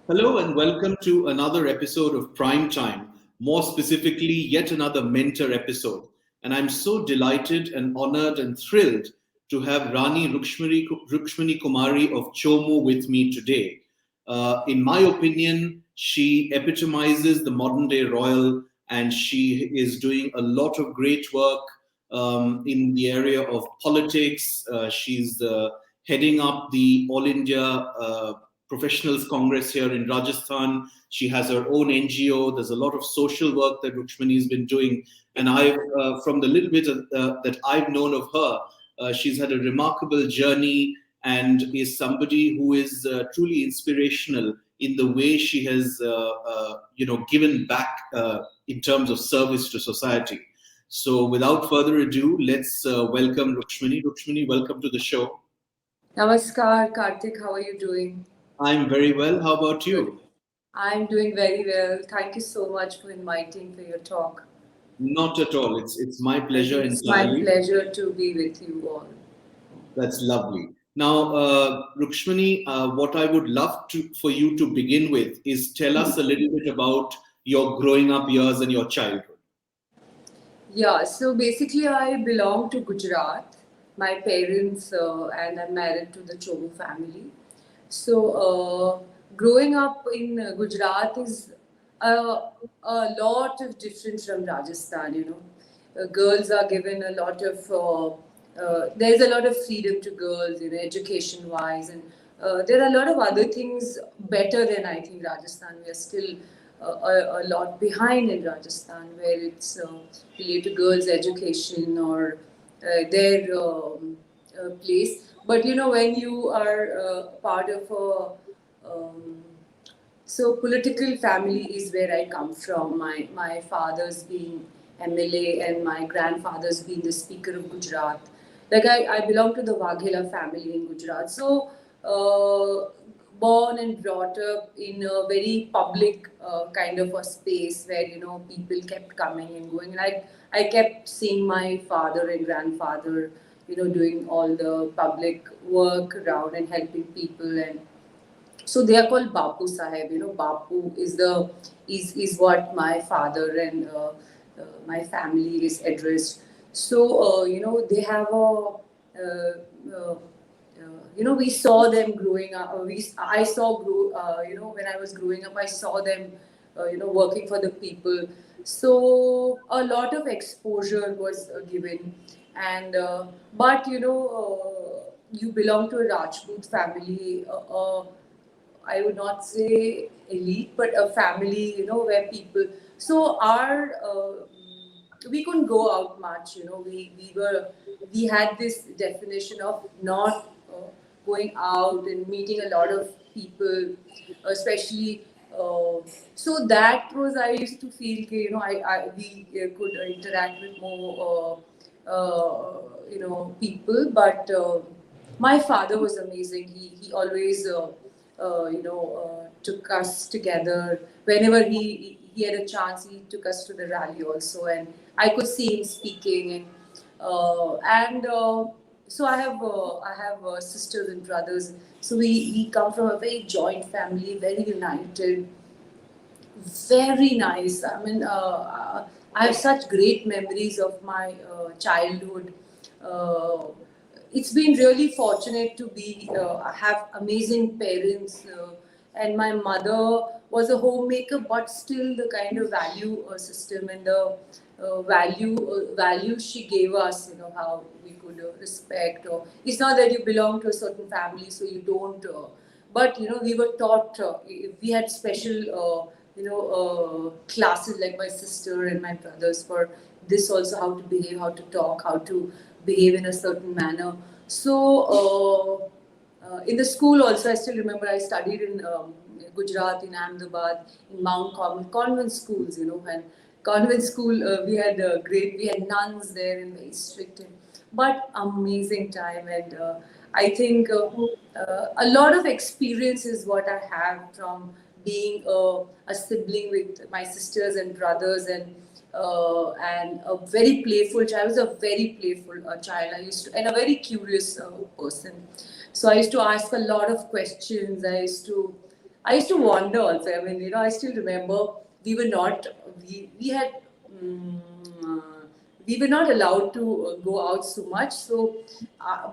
Hello and welcome to another episode of Prime Time, more specifically, yet another mentor episode. And I'm so delighted and honored and thrilled to have Rani Rukshmani Kumari of Chomu with me today. In my opinion, she epitomizes the modern day royal and she is doing a lot of great work in the area of politics. She's heading up the All India Professionals Congress here in Rajasthan. She has her own NGO. There's a lot of social work that Rukshmani has been doing. And from the little bit that I've known of her, she's had a remarkable journey and is somebody who is truly inspirational in the way she has, given back in terms of service to society. So, without further ado, let's welcome Rukshmani. Rukshmani, welcome to the show. Namaskar, Karthik. How are you doing? I'm very well. How about Good. you? I'm doing very well. Thank you so much for inviting for your talk. Not at all. It's my And pleasure it's my entirely. pleasure to be with you all. That's lovely. Now, Rukshmani, what I would love to for you to begin with is tell us a little bit about your growing up years and your childhood. Yeah, so basically, I belong to Gujarat. My parents and I'm married to the Chobu family. So, growing up in Gujarat is a lot of different from Rajasthan. Girls are given a lot of there's a lot of freedom to girls, education wise, and there are a lot of other things better than I think Rajasthan. We are still a lot behind in Rajasthan, where it's related to girls' education or their place. But when you are part of a so political family is where I come from. My father's being MLA and my grandfather's being the Speaker of Gujarat. Like I belong to the Waghela family in Gujarat. So born and brought up in a very public kind of a space where people kept coming and going. And I kept seeing my father and grandfather doing all the public work around and helping people, and so they are called Bapu Sahib. Bapu is what my father and my family is addressed. So they have a we saw them growing up. I saw grow. When I was growing up, I saw them working for the people. So a lot of exposure was given, and but you belong to a Rajput family. I would not say elite, but a family, where people. So we couldn't go out much. We had this definition of not going out and meeting a lot of people, especially. So that was I used to feel, I we could interact with more, people, but. My father was amazing. He always took us together whenever he had a chance. He took us to the rally also, and I could see him speaking, and so I have sisters and brothers. So we come from a very joint family, very united, very nice. I mean, I have such great memories of my childhood. Uh, it's been really fortunate to be have amazing parents, and my mother was a homemaker, but still the kind of value system and the value she gave us. How we could respect. Or it's not that you belong to a certain family, so you don't. But we were taught. We had special. Classes like my sister and my brothers for this also, how to behave, how to talk, how to behave in a certain manner. So in the school also, I still remember I studied in Gujarat, in Ahmedabad, in Mount Carmel convent schools. And convent school, we had nuns there and very strict, but amazing time. And I think a lot of experience is what I have from being a sibling with my sisters and brothers, and a very playful child. I was a very playful child. I used to, and a very curious person. So I used to ask a lot of questions. I used to I used to wander also. I mean, I still remember we were not, we had, mm, uh, we were not allowed to go out so much. So,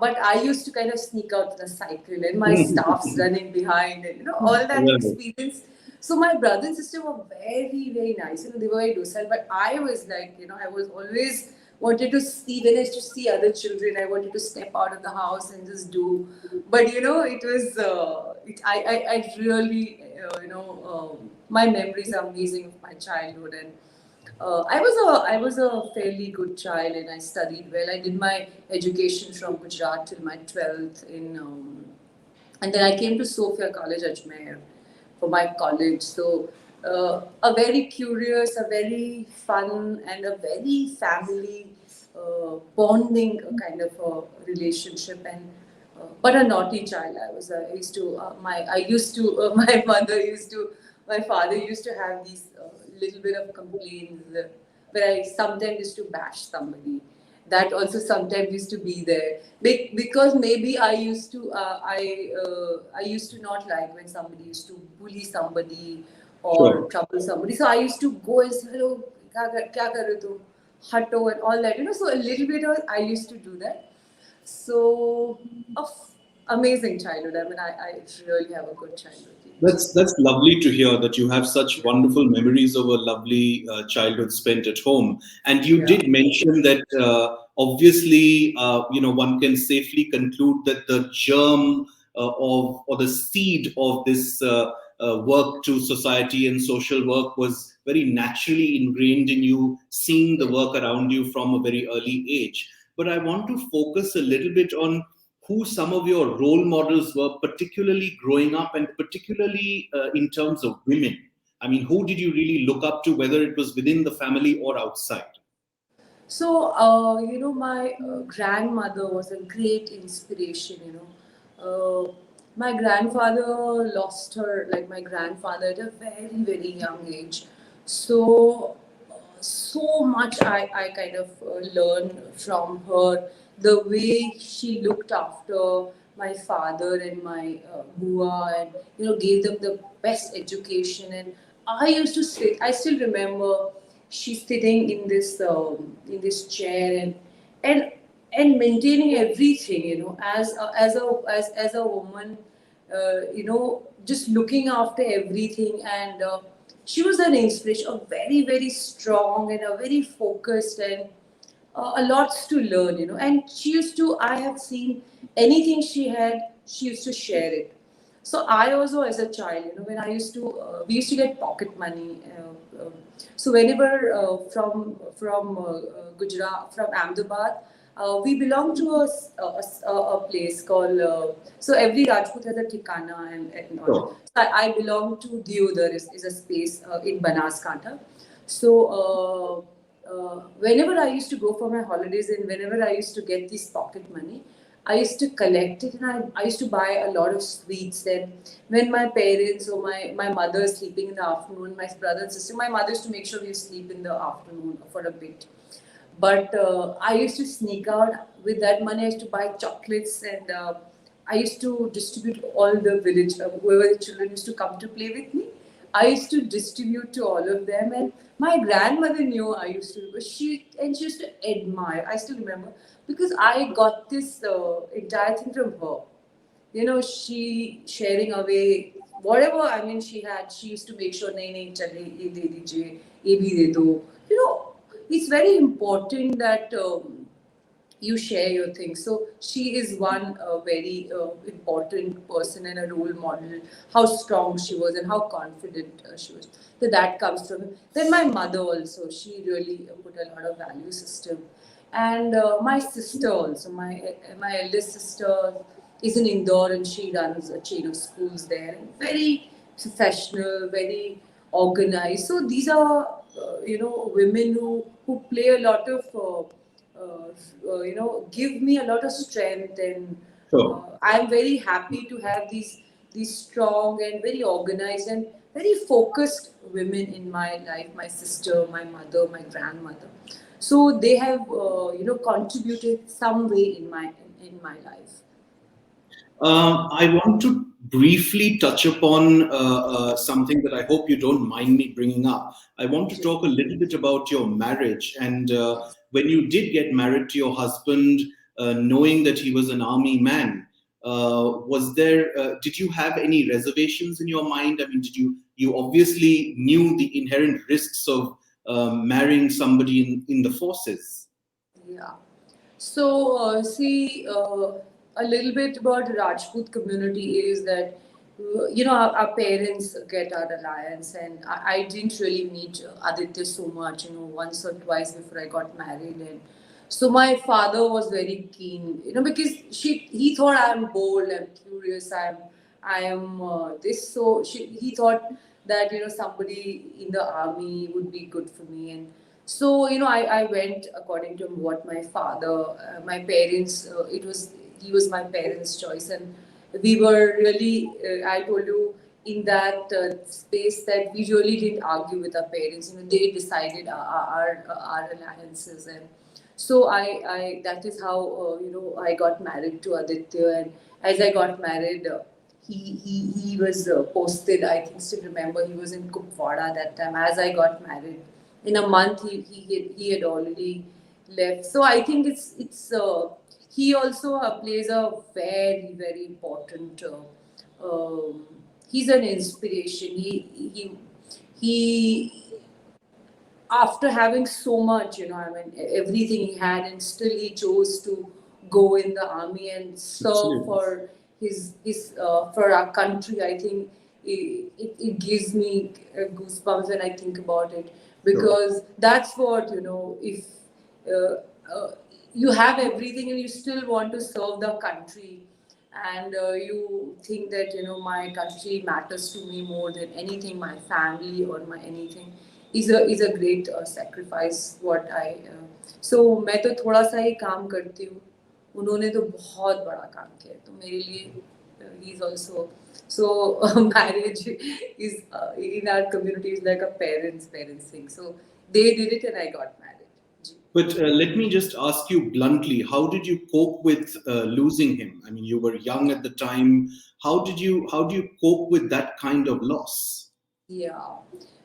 but I used to kind of sneak out on a cycle and my staff's running behind and, all that Right. experience. So my brother and sister were very, very nice. They were very docile. But I was like, I was always wanted to see, when I used to see other children, I wanted to step out of the house and just do. But it was, I really, my memories are amazing of my childhood. And I was a fairly good child, and I studied well. I did my education from Gujarat till my 12th and then I came to Sophia College, Ajmer, for my college. So, a very curious, a very fun, and a very family bonding kind of a relationship. And but a naughty child. I used to. I used to. My mother used to. My father used to have these little bit of complaints where I sometimes used to bash somebody. That also sometimes used to be there because maybe I used to not like when somebody used to bully somebody or Sure. trouble somebody. So I used to go and say, hello, kya kar rahe ho tum? Hato and all that. So a little bit I used to do that. So, amazing childhood. I mean, I really have a good childhood. Yes. That's lovely to hear that you have such wonderful memories of a lovely childhood spent at home. And you Yeah. did mention that obviously, one can safely conclude that the germ of or the seed of this work to society and social work was very naturally ingrained in you, seeing the work around you from a very early age. But I want to focus a little bit on who some of your role models were, particularly growing up and particularly in terms of women. I mean, who did you really look up to, whether it was within the family or outside? So, my grandmother was a great inspiration. My grandfather lost her, like my grandfather, at a very, very young age. So, so much I kind of learned from her. The way she looked after my father and my bua, and gave them the best education. And I used to sit. I still remember she's sitting in this chair and and maintaining everything. As a woman, just looking after everything. And she was an inspiration, a very, very strong and a very focused, and a lots to learn. And she used to, I have seen anything she had, she used to share it. So I also, as a child, when I used to, we used to get pocket money. So whenever from Gujarat, from Ahmedabad, we belong to a place called. So every Rajput has a Tikana and all. Sure. So I belong to Diodar, is a space in Banaskantha. So. Whenever I used to go for my holidays and whenever I used to get this pocket money, I used to collect it, and I used to buy a lot of sweets. Then, when my parents or my mother is sleeping in the afternoon, my brother and sister, my mother used to make sure we sleep in the afternoon for a bit. But I used to sneak out with that money. I used to buy chocolates, and I used to distribute all the village, whoever the children used to come to play with me. I used to distribute to all of them, and my grandmother knew I used to. She used to admire. I still remember because I got this entire thing from her. She sharing away whatever. I mean, she used to make sure, nahi nahi chale, ye de dijiye, ye bhi de do. It's very important that you share your things. So she is one very important person and a role model. How strong she was and how confident she was. So that comes from her. Then my mother also. She really put a lot of value system. And my sister also. My eldest sister is in Indore, and she runs a chain of schools there. And very professional, very organized. So these are women who play a lot of give me a lot of strength. And Sure. I'm very happy to have these strong and very organized and very focused women in my life. My sister, my mother, my grandmother. So they have contributed some way in my life. I want to briefly touch upon something that I hope you don't mind me bringing up. I want to talk a little bit about your marriage and when you did get married to your husband, knowing that he was an army man. Was there? Did you have any reservations in your mind? I mean, did you? You obviously knew the inherent risks of marrying somebody in the forces. Yeah. So, see, a little bit about the Rajput community is that, our parents get our alliance, and I didn't really meet Aditya so much, once or twice before I got married. And so my father was very keen, because he thought I'm bold, I'm curious, I am this. So he thought that, somebody in the army would be good for me. And so, I went according to what my father, my parents, he was my parents' choice. And we were really, I told you, in that space that we really didn't argue with our parents. They decided our alliances. And so that is how, I got married to Aditya. And as I got married, he was posted, I think, still remember, he was in Kupwara that time. As I got married, in a month he had already left. So I think he also plays a very very important. He's an inspiration. He after having so much, I mean, everything he had, and still he chose to go in the army and serve Absolutely. for his for our country. I think it gives me goosebumps when I think about it, Sure. because that's what, if uh, uh, you have everything and you still want to serve the country, and you think that, my country matters to me more than anything, my family or my anything, is a great sacrifice. What I so मैं तो थोड़ा सा ही काम करती हूँ, उन्होंने तो बहुत बड़ा काम किया है, तो मेरे लिए he is also so marriage is in our community is like a parents thing. So they did it and I got married. Ji. But let me just ask you bluntly, how did you cope with losing him? I mean, you were young at the time. How do you cope with that kind of loss? Yeah.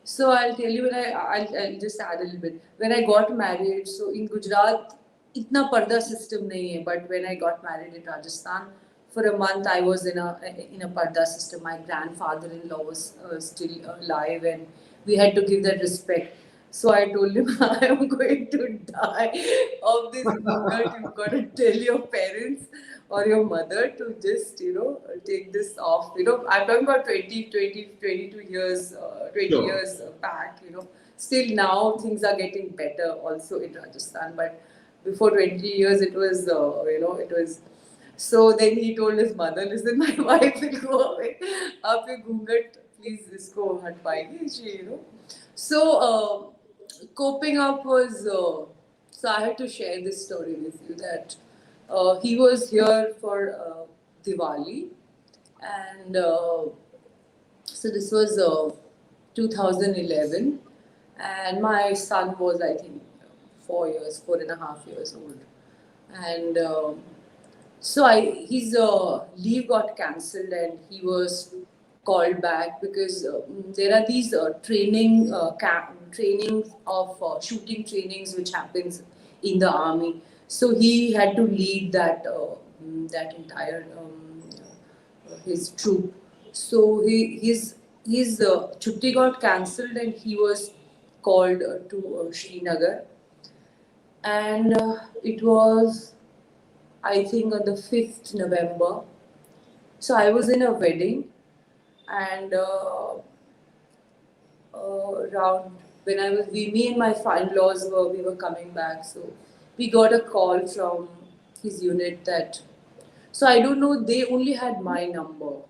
So I'll tell you, I'll just add a little bit. When I got married, so in Gujarat, itna parda system nahi hai. But when I got married in Rajasthan, for a month I was in a parda system. My grandfather-in-law was still alive, and we had to give that respect. So I told him, I am going to die of this gunga. You've got to tell your parents or your mother to just, take this off. I'm talking about 22 years, 20 Sure. years back. Still now things are getting better also in Rajasthan. But before 20 years, it was, it was. So then he told his mother, listen, my wife will go away. Aap ye ghungat, please, isko hat paegi. So, coping up was, so I had to share this story with you that he was here for Diwali, and so this was 2011, and my son was, I think, 4 years, 4.5 years old, and so his leave got cancelled, and he was called back because there are these trainings of shooting trainings which happens in the army. So he had to lead that entire his troop. So his chutti got cancelled, and he was called to Srinagar, and it was, I think, on the 5th November. So I was in a wedding, and around when me and my in-laws we were coming back. So we got a call from his unit that, so I don't know, they only had my number.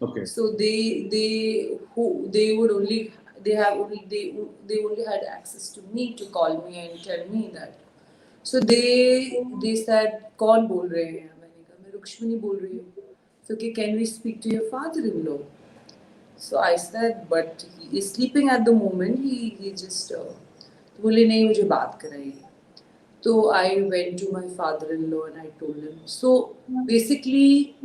Okay. So they would only they have only they only had access to me to call me and tell me that. So they said, कौन बोल रहे हैं? मैंने कहा मैं रुक्ष्मणी बोल रही हूँ. So okay, can we speak to your father-in-law? So I said, but he is sleeping at the moment. He just बोले नहीं, मुझे बात कराइए. So I went to my father-in-law and I told him. So basically,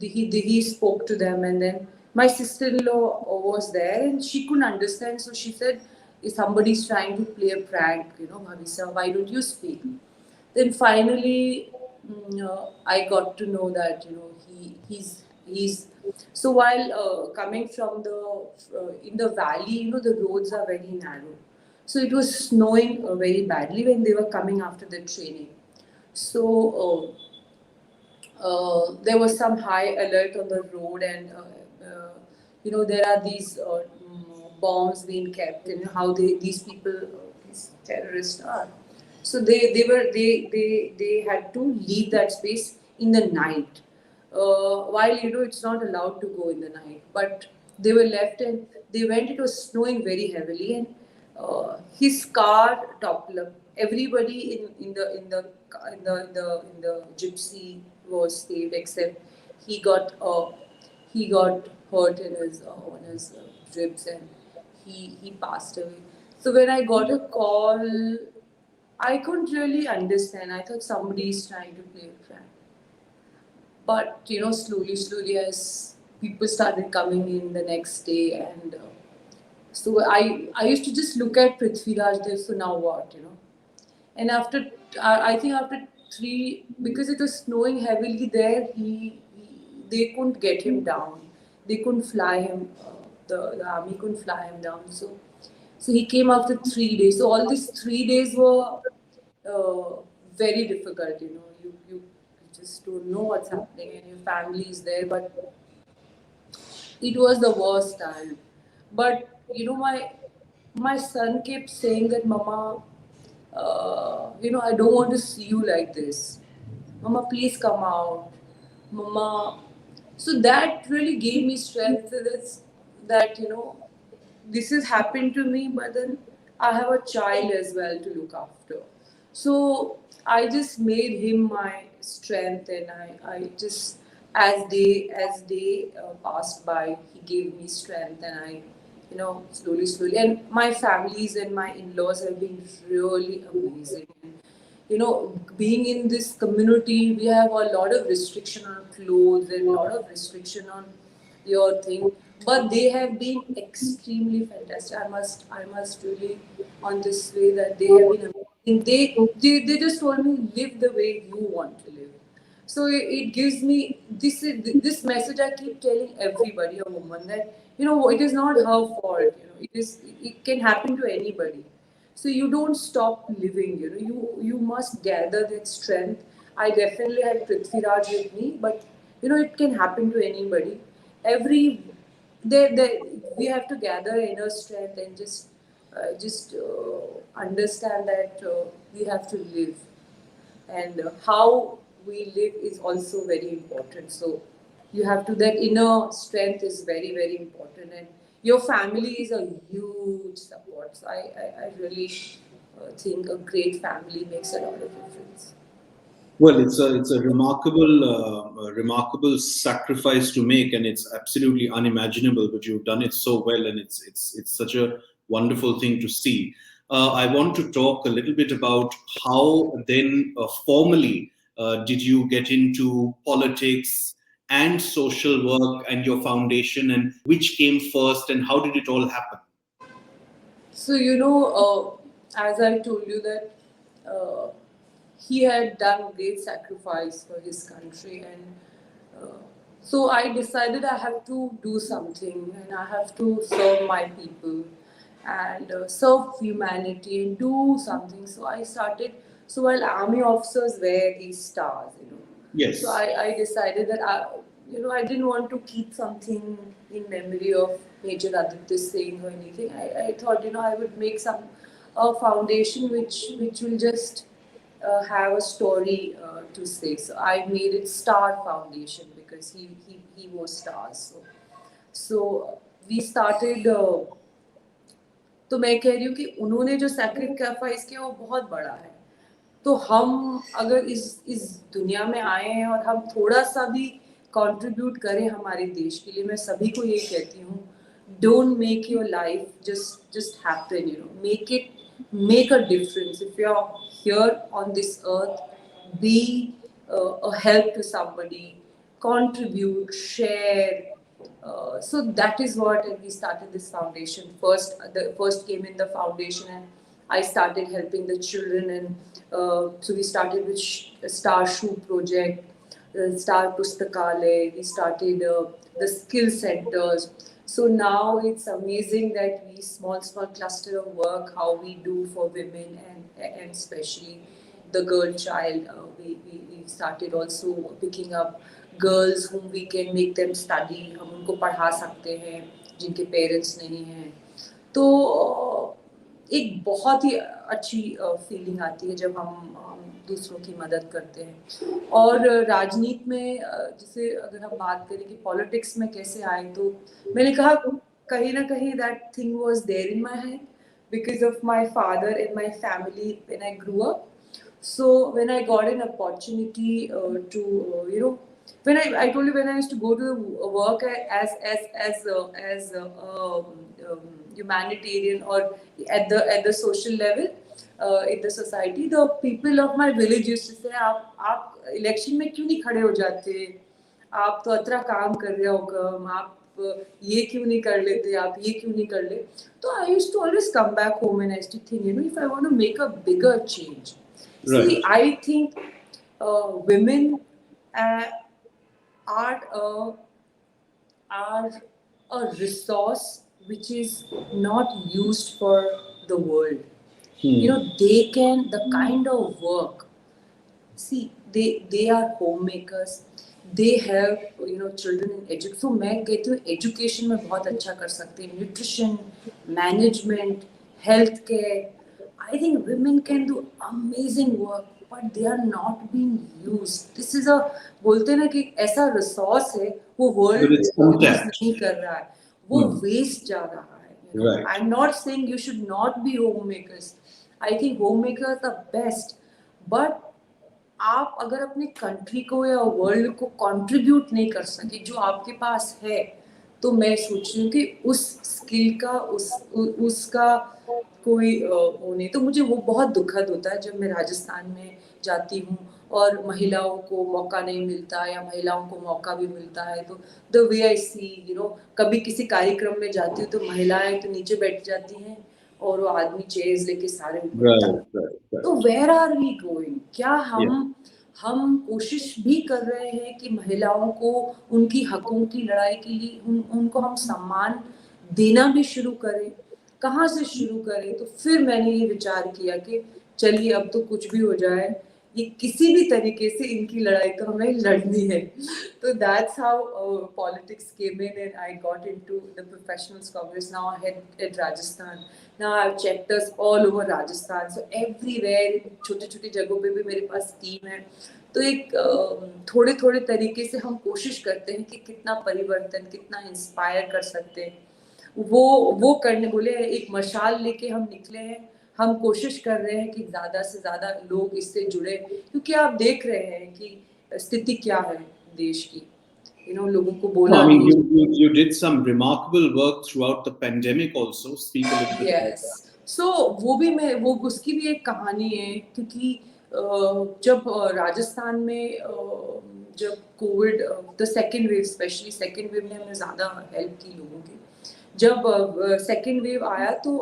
he spoke to them, and then my sister-in-law was there, and she couldn't understand. So she said, "If somebody's trying to play a prank, Bhavisa, why don't you speak?" Then finally, I got to know that he's so while coming from the in the valley, the roads are very narrow. So it was snowing very badly when they were coming after the training. So there was some high alert on the road, and there are these bombs being kept, and how these people, these terrorists are. So they had to leave that space in the night. While it's not allowed to go in the night, but they were left and they went. It was snowing very heavily, and his car toppled. Everybody in the gypsy was saved, except he got he got hurt in his on his ribs, and he passed away. So when I got a call, I couldn't really understand. I thought somebody is trying to play a prank. But slowly, as people started coming in the next day, and so I used to just look at Prithviraj there. So now what, And after I think after 3, because it was snowing heavily there, they couldn't get him down. They couldn't fly him. The army couldn't fly him down. So he came after 3 days. So all these 3 days were very difficult. You just don't know what's happening, and your family is there, but it was the worst time. But my son kept saying that, "Mama, I don't want to see you like this. Mama, please come out. Mama." So that really gave me strength that this has happened to me, but then I have a child as well to look after. So I just made him my strength, and I just, as they passed by, he gave me strength, and I slowly. And my families and my in-laws have been really amazing. Being in this community, we have a lot of restriction on clothes and a lot of restriction on your thing, but they have been extremely fantastic. I must really on this way that they have been amazing. They just told me, live the way you want to live. So it gives me this message. I keep telling everybody, a woman, that it is not her fault. It can happen to anybody. So you don't stop living. You must gather that strength. I definitely had Prithviraj with me, but it can happen to anybody. Every we have to gather inner strength and just understand that we have to live, and how we live is also very important. So you have to, that inner strength is very, very important, and your family is a huge support. So I really think a great family makes a lot of difference. Well, it's a remarkable sacrifice to make, and it's absolutely unimaginable. But you've done it so well, and it's such a wonderful thing to see. I want to talk a little bit about how then formally did you get into politics and social work and your foundation, and which came first, and how did it all happen? So as I told you that he had done great sacrifice for his country, and so I decided I have to do something, and I have to serve my people, and serve humanity and do something. So I started. So while army officers wear these stars. So Yes. I decided that I didn't want to keep something in memory of Major Aditya Singh or anything. I thought I would make some a foundation which will just have a story to say. So I made it Star Foundation because he was stars. So we started. तो मैं कह रही हूँ कि उन्होंने जो sacrifice किया वो बहुत बड़ा है. तो हम अगर इस दुनिया में आए हैं और हम थोड़ा सा भी कंट्रीब्यूट करें हमारे देश के लिए, मैं सभी को ये कहती हूँ, don't make your life just happen. Make a difference. If you're here on this earth, be a help to somebody contribute, share. So that is what we started this foundation. The first came in the foundation, and I started helping the children, and so we started with Star Shoe Project, Star Pustakalay. We started the skill centers. So now it's amazing that we small cluster of work how we do for women and especially the girl child. We started also picking up girls whom we can make them study. हम उनको पढ़ा सकते हैं जिनके parents नहीं हैं. तो एक बहुत ही अच्छी फीलिंग आती है जब हम दूसरों की मदद करते हैं. और राजनीति में जैसे अगर हम बात करें कि पॉलिटिक्स में कैसे आए, तो मैंने कहा कहीं ना कहीं that thing was there in my head because of my father and my family when I grew up. So when I got an opportunity to when I told you when I used to go to work as humanitarian or at the social level in the society, the people of my village used to say आप election में क्यों नहीं खड़े हो जाते, आप तो अतरा काम कर रहे हो, आप ये क्यों नहीं कर लेते, आप ये क्यों नहीं कर ले. तो I used to always come back home and I used to think, if I want to make a bigger change. Right. See, I think women are a resource which is not used for the world. They can, the kind of work, see, they are homemakers, they have children in education. So मैं कहती हूँ education में बहुत अच्छा कर सकते हैं, nutrition, management, healthcare. I think women can do amazing work, but they are not being used. This is बोलते ना कि ऐसा resource है वो world use नहीं कर रहा है, वो waste जा रहा है. Right. I'm not saying you should not be homemakers. I think homemakers are best, but आप अगर अपने कंट्री को या वर्ल्ड को कंट्रीब्यूट नहीं कर सके जो आपके पास है, तो मैं सोच रही हूँ कि उस स्किल का उसका कोई वो नहीं. तो मुझे वो बहुत दुखद होता है जब मैं राजस्थान में जाती हूँ और महिलाओं को मौका नहीं मिलता या महिलाओं को मौका भी मिलता है. तो द वे आई सी कभी किसी कार्यक्रम में जाती हूँ तो महिलाएं तो नीचे बैठ जाती हैं और वो आदमी चेयर्स लेके सारे ऊपर. तो वेयर आर वी गोइंग? क्या हम कोशिश भी कर रहे हैं कि महिलाओं को उनकी हकों की लड़ाई के लिए उनको हम सम्मान देना भी शुरू करें? कहाँ से शुरू करें? तो फिर मैंने ये विचार किया कि चलिए अब तो कुछ भी हो जाए, ये किसी भी तरीके से इनकी लड़ाई तो हमें लड़नी है. तो that's how politics came in and I got into the Professionals Congress. Now I head at Rajasthan. Now I have chapters all over Rajasthan. So everywhere, छोटे-छोटे जगहों पे भी मेरे पास टीम है. तो एक थोड़े तरीके से हम कोशिश करते हैं कि कितना परिवर्तन, कितना इंस्पायर कर सकते हैं. वो करने बोले एक मशाल लेके हम निकले हैं. हम कोशिश कर रहे हैं कि ज़्यादा से ज़्यादा लोग इससे जुड़े, क्योंकि आप देख रहे हैं कि स्थिति क्या है देश की. लोगों को बोला. I mean, you did some remarkable work throughout the pandemic also. Speak a little bit. Yes. So वो उसकी भी एक कहानी है, क्योंकि जब राजस्थान में जब Covid the second wave, specially second wave ने हमें ज़्यादा हेल्प की लोगों की. जब सेकेंड वेव आया तो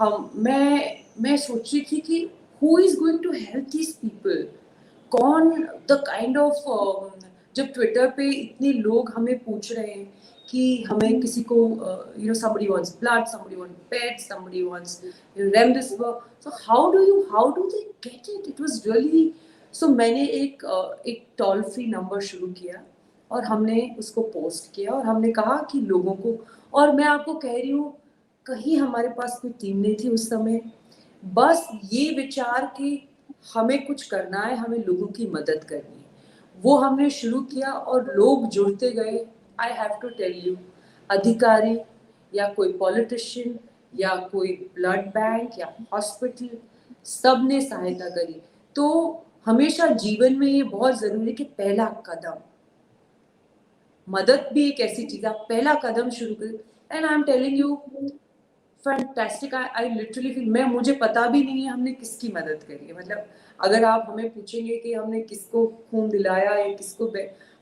मैं सोच रही थी कि who is going to help these people? कौन the kind of जब ट्विटर पे इतने लोग हमें पूछ रहे हैं कि हमें किसी को somebody wants blood, somebody wants pets, somebody wants remdesivir. So how do they get it? It was really. So मैंने एक टोल फ्री नंबर शुरू किया और हमने उसको पोस्ट किया और हमने कहा कि लोगों को, और मैं आपको कह रही हूँ कहीं हमारे पास कोई टीम नहीं थी उस समय, बस ये विचार कि हमें कुछ करना है, हमें लोगों की मदद करनी है, वो हमने शुरू किया और लोग जुड़ते गए. I have to tell you, अधिकारी या कोई पॉलिटिशियन या कोई ब्लड बैंक या हॉस्पिटल, सब ने सहायता करी. तो हमेशा जीवन में ये बहुत जरूरी है कि पहला कदम, मदद भी एक ऐसी चीज है, पहला कदम शुरू करें. And I am telling you, fantastic. I literally feel, मुझे पता भी नहीं है हमने किसकी मदद करी है. मतलब अगर आप हमें पूछेंगे कि हमने किसको खून दिलाया या किसको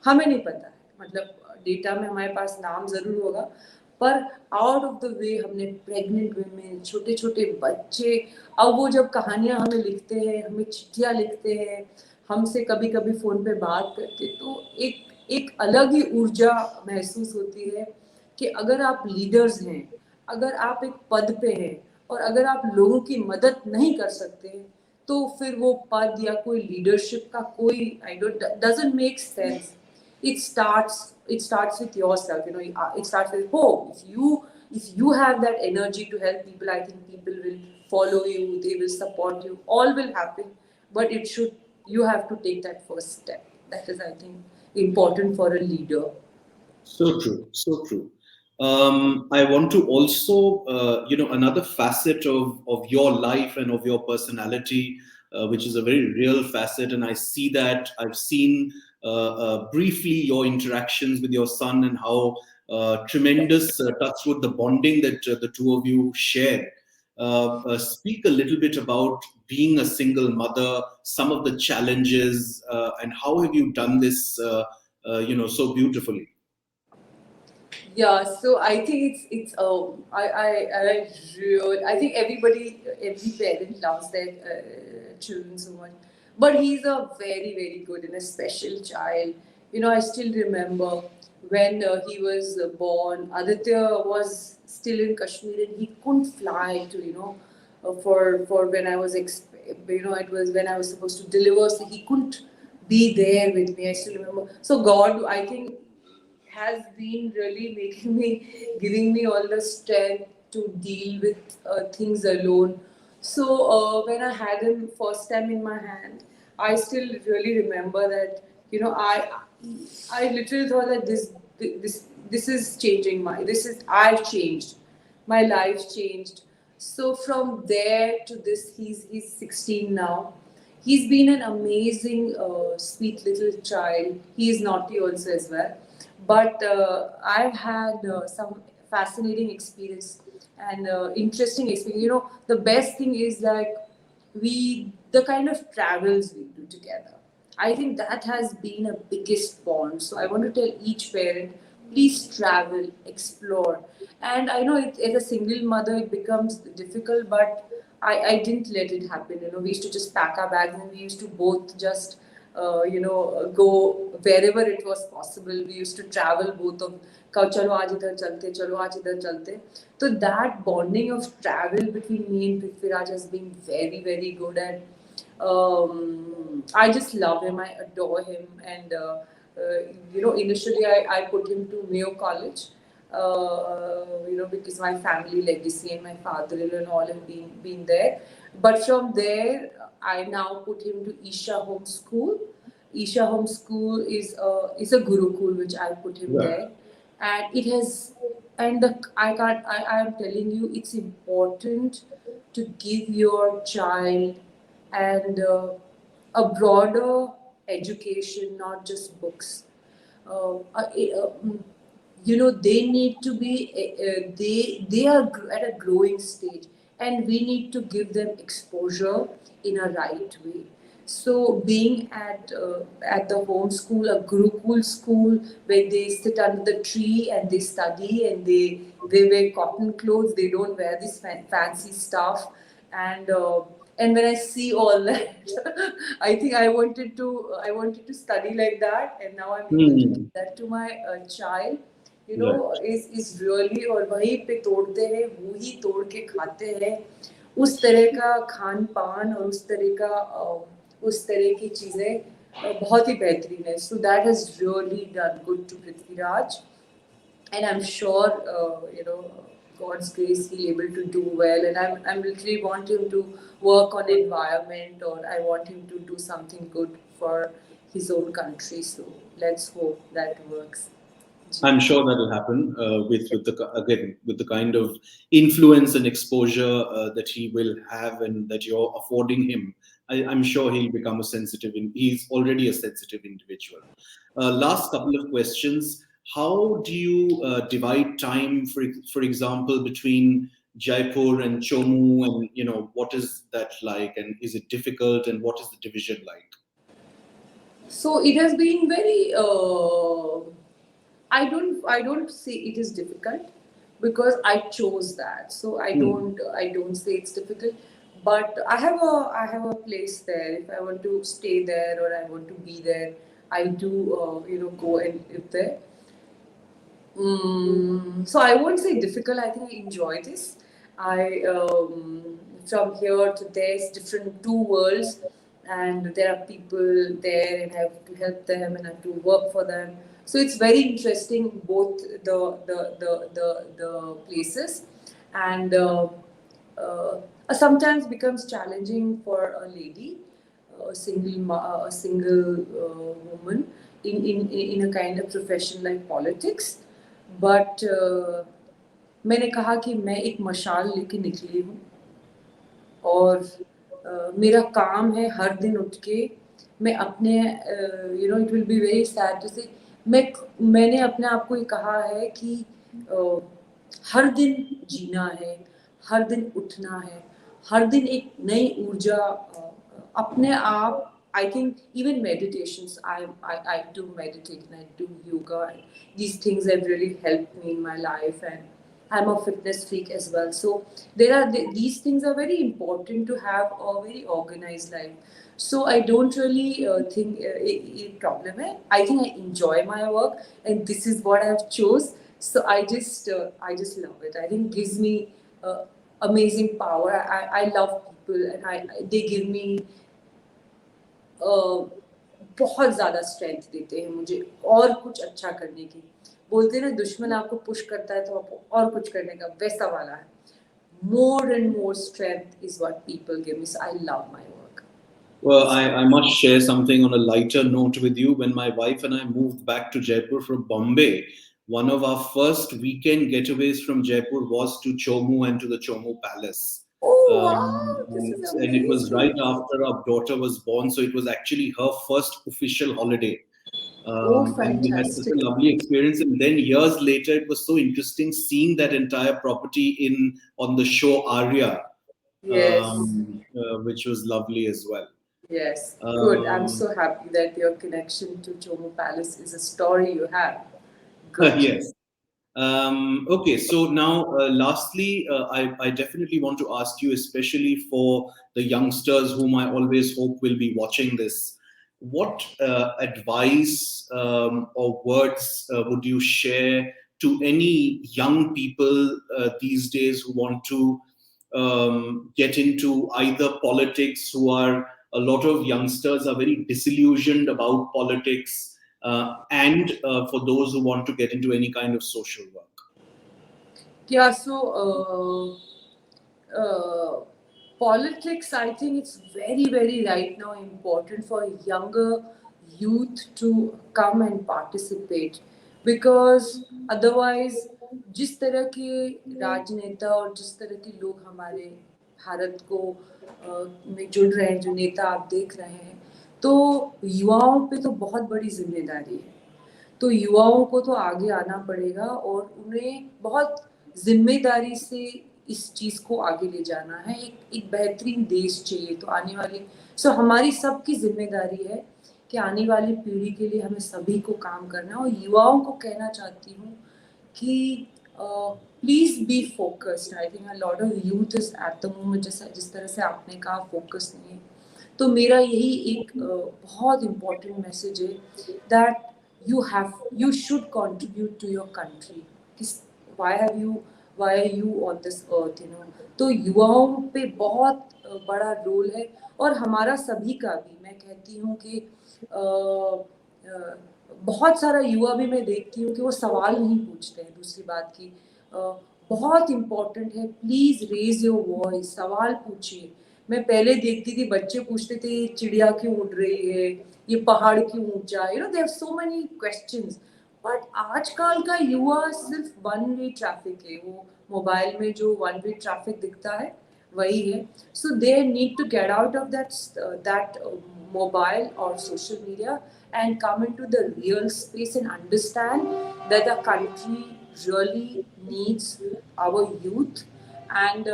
हमें नहीं पता है, मतलब डेटा में हमारे पास नाम जरूर होगा, पर आउट ऑफ द वे हमने प्रेग्नेंट वुमेन, छोटे छोटे बच्चे, अब वो जब कहानियां हमें लिखते हैं, हमें चिट्ठियां लिखते हैं, हमसे कभी कभी फोन पे बात करते, तो एक अलग ही ऊर्जा महसूस होती है कि अगर आप लीडर्स हैं, अगर आप एक पद पे हैं और अगर आप लोगों की मदद नहीं कर सकते, तो फिर वो पद या कोई लीडरशिप का कोई I don't doesn't make sense. It starts with yourself, it starts with home. If you have that energy to help people, I think people will follow you, they will support you, all will happen. But you have to take that first step. That is, I think, important for a leader. So true, so true. I want to also, another facet of your life and of your personality, which is a very real facet, and I see that I've seen briefly your interactions with your son and how tremendous touch with the bonding that the two of you share. Speak a little bit about being a single mother, some of the challenges, and how have you done this, so beautifully. Yeah, so I think it's I think every parent loves their children so much, but he's a very good and a special child. I still remember when he was born. Aditya was still in Kashmir and he couldn't fly to for when I was it was when I was supposed to deliver, so he couldn't be there with me. I still remember. So God, I think, has been really making me, giving me all the strength to deal with things alone. So when I had him first time in my hand, I still really remember that I literally thought that this is changing I've changed, my life changed. So from there to this, he's 16 now. He's been an amazing, sweet little child. He is naughty also as well. But I've had some fascinating experience and interesting experience. The best thing is like the kind of travels we do together. I think that has been a biggest bond. So I want to tell each parent, please travel, explore. And I know as a single mother it becomes difficult, but I didn't let it happen. We used to just pack our bags and we used to both just go wherever it was possible. We used to travel both of chalo aaj idhar chalte, chalo aaj idhar chalte. So that bonding of travel between me and Prithviraj has been very good, and I just love him. I adore him, and initially I put him to Mayo College. Because my family legacy and my father-in-law and all have been there. But from there, I now put him to Isha Home School. Isha Home School is a Gurukul which I put him there, and it has and the I am telling you, it's important to give your child and a broader education, not just books. They need to be they are at a growing stage, and we need to give them exposure in a right way. So being at the home school, a Gurukul school, where they sit under the tree and they study and they wear cotton clothes, they don't wear this fancy stuff, and and when I see all that, I think I wanted to study like that, and now I'm able to give that to my child. Is really, और वहीं पे तोड़ते हैं, वो ही तोड़ के खाते हैं. उस तरह का खान पान और उस तरह की चीजें बहुत ही बेहतरीन है. So that has really done good to Prithviraj, and I'm sure God's grace he'll able to do well, and I'm literally want him to work on environment, or I want him to do something good for his own country. So let's hope that works. I'm sure that will happen with the kind of influence and exposure that he will have and that you're affording him. I'm sure he'll become a sensitive. He's already a sensitive individual. Last couple of questions. How do you divide time, for example, between Jaipur and Chomu, and what is that like, and is it difficult, and what is the division like? So it has been very. I don't say it is difficult because I chose that. So Hmm. I don't say it's difficult. But I have a place there. If I want to stay there or I want to be there, I do go and live there. So I won't say difficult. I think I enjoy this. I From here to there, it's different two worlds, and there are people there, and I have to help them, and I have to work for them. So it's very interesting both the places, and uh, sometimes becomes challenging for a lady, a single woman in a kind of profession like politics. But मैंने कहा कि मैं एक मशाल लेके निकली हूँ और मेरा काम है हर दिन उठ के मैं अपने it will be very sad to say मैं मैंने अपने आप को ये कहा है कि अ, हर दिन जीना है, हर दिन उठना है, हर दिन एक नई ऊर्जा अपने आप I think even meditations, I do meditate and I do yoga. And these things have really helped me in my life, and I'm a fitness freak as well. So these things are very important to have a very organized life. So I don't really think a problem hai. I think I enjoy my work, and this is what I've chose. So I just love it. I think it gives me amazing power. I love people, and they give me बहुत ज़्यादा strength देते हैं मुझे और कुछ अच्छा करने की। बोलते हैं ना दुश्मन आपको पुश करता है तो आपको और कुछ करने का, वैसा वाला है। More and more strength is what people give me. So I love my work. Well, I must share something on a lighter note with you. When my wife and I moved back to Jaipur from Bombay, one of our first weekend getaways from Jaipur was to Chomu and to the Chomu Palace. Oh wow, this is And it was right amazing. after our daughter was born, so it was actually her first official holiday. Oh, And we had such a fantastic. lovely experience. And then years later, it was so interesting seeing that entire property in on the show Arya, Yes, which was lovely as well. yes. Good. I'm Um, so happy that your connection to Chomu Palace is a story you have. Good. yes. Okay, so now, lastly, I definitely want to ask you, especially for the youngsters whom I always hope will be watching this, what advice or words would you share to any young people these days who want to get into either politics, who are a lot of youngsters are very disillusioned about politics, and for those who want to get into any kind of social work? Yeah, so politics, I think it's very, very right now important for younger youth to come and participate because otherwise जिस तरह के राजनेता और जिस तरह के लोग हमारे भारत को में जुड़ रहे हैं, जो नेता आप देख रहे हैं, तो युवाओं पे तो बहुत बड़ी जिम्मेदारी है। तो युवाओं को तो आगे आना पड़ेगा और उन्हें बहुत जिम्मेदारी से इस चीज़ को आगे ले जाना है। एक बेहतरीन देश चाहिए तो आने वाली सो हमारी सबकी जिम्मेदारी है कि आने वाली पीढ़ी के लिए हमें सभी को काम करना है और युवाओं को कहना चाहती हूँ कि please be focused. I think a lot of youth is at the moment जिस तरह से आपने कहा फोकस नहीं है। तो मेरा यही एक बहुत इम्पोर्टेंट मैसेज है that you should contribute to your country. Why have you why are you on this earth, you know? तो युवाओं पे बहुत बड़ा रोल है और हमारा सभी का भी। मैं कहती हूँ कि बहुत सारा युवा भी मैं देखती हूँ कि वो सवाल नहीं पूछते हैं। दूसरी बात की बहुत इम्पोर्टेंट है, प्लीज रेज योर वॉइस, सवाल पूछिए। मैं पहले देखती थी बच्चे पूछते थे ये चिड़िया क्यों उड़ रही है, ये पहाड़ क्यों ऊंचा है, they have so many questions. But आजकल का युवा सिर्फ वन वे ट्रैफिक है, वो मोबाइल में जो वन वे ट्रैफिक दिखता है वही है। So they need to get out of that mobile or social media and come into the real space and understand that the country really needs our youth and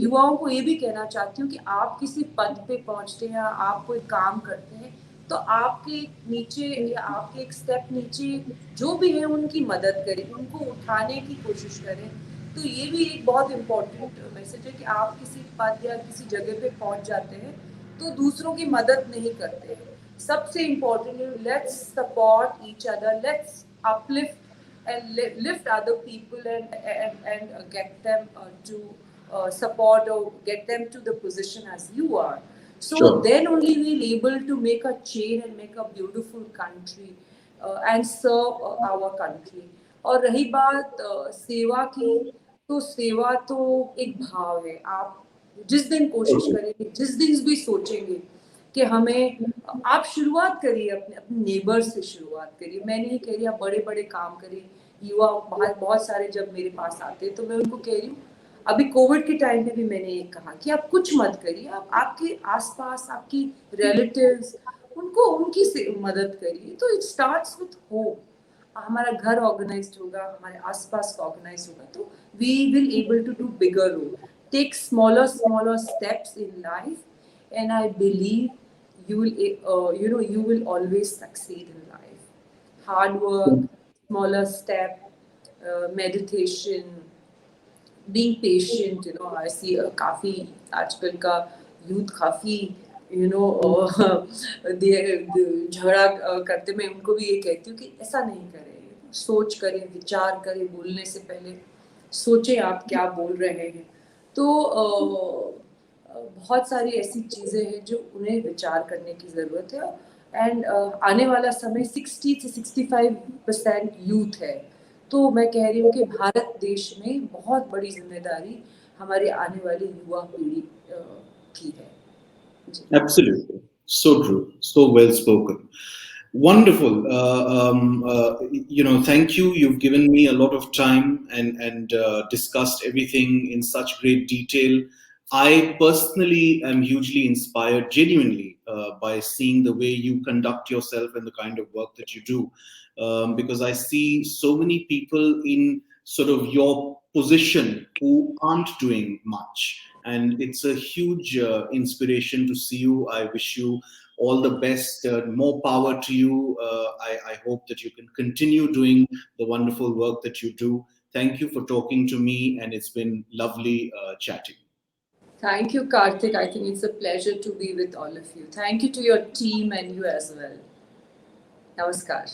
युवाओं को ये भी कहना चाहती हूँ कि आप किसी पद पे पहुँचते हैं, आप कोई काम करते हैं, तो आपके नीचे या आपके एक स्टेप नीचे जो भी है उनकी मदद करें, उनको उठाने की कोशिश करें। तो ये भी एक बहुत इम्पोर्टेंट मैसेज है कि आप किसी पद या किसी जगह पे पहुंच जाते हैं तो दूसरों की मदद नहीं करते हैं। सबसे इम्पोर्टेंट है, let's support each other, let's uplift and lift other people and get them to support or get them to the position as you are. So Sure. then only we'll able to make a chain and make a beautiful country and serve our country. और रही बात सेवा की, तो सेवा तो एक भाव है। आप जिस दिन कोशिश करेंगे, जिस दिन भी सोचेंगे कि हमें, आप शुरुआत करिए, अपने अपने नेबर से शुरुआत करिए। मैं नहीं कह रही आप बड़े बड़े काम करिए। युवा बहुत सारे जब मेरे पास आते हैं तो मैं उनको कह रही हूँ, अभी कोविड के टाइम में भी मैंने ये कहा कि आप कुछ मत करिए, आप आपके आसपास आपकी रिलेटिव्स, उनको उनकी से मदद करिए। तो इट स्टार्ट्स विथ होम। हमारा घर ऑर्गेनाइज्ड होगा, हमारे आसपास ऑर्गेनाइज होगा, तो we will able to do bigger role, take smaller steps in life, and I believe you will always succeed in life. Hard work, smaller step, meditation, being patient. I see काफी आजकल का youth काफी झगड़ा करते। मैं उनको भी ये कहती हूँ कि ऐसा नहीं करें, सोच करें, विचार करें, बोलने से पहले सोचें आप क्या बोल रहे हैं। तो बहुत सारी ऐसी चीज़ें हैं जो उन्हें विचार करने की ज़रूरत है। एंड आने वाला समय 60 से 65% यूथ है। तो मैं कह रही हूँ कि भारत देश में बहुत बड़ी जिम्मेदारी हमारी आने वाली युवा पीढ़ी की है। Absolutely. So true. So well spoken. Wonderful. Thank you. You've given me a lot of time and discussed everything in such great detail. I personally am hugely inspired, genuinely, by seeing the way you conduct yourself and the kind of work that you do. Because I see so many people in sort of your position who aren't doing much. And it's a huge inspiration to see you. I wish you all the best, more power to you. I hope that you can continue doing the wonderful work that you do. Thank you for talking to me, and it's been lovely chatting. Thank you, Karthik. I think it's a pleasure to be with all of you. Thank you to your team and you as well. Namaskar.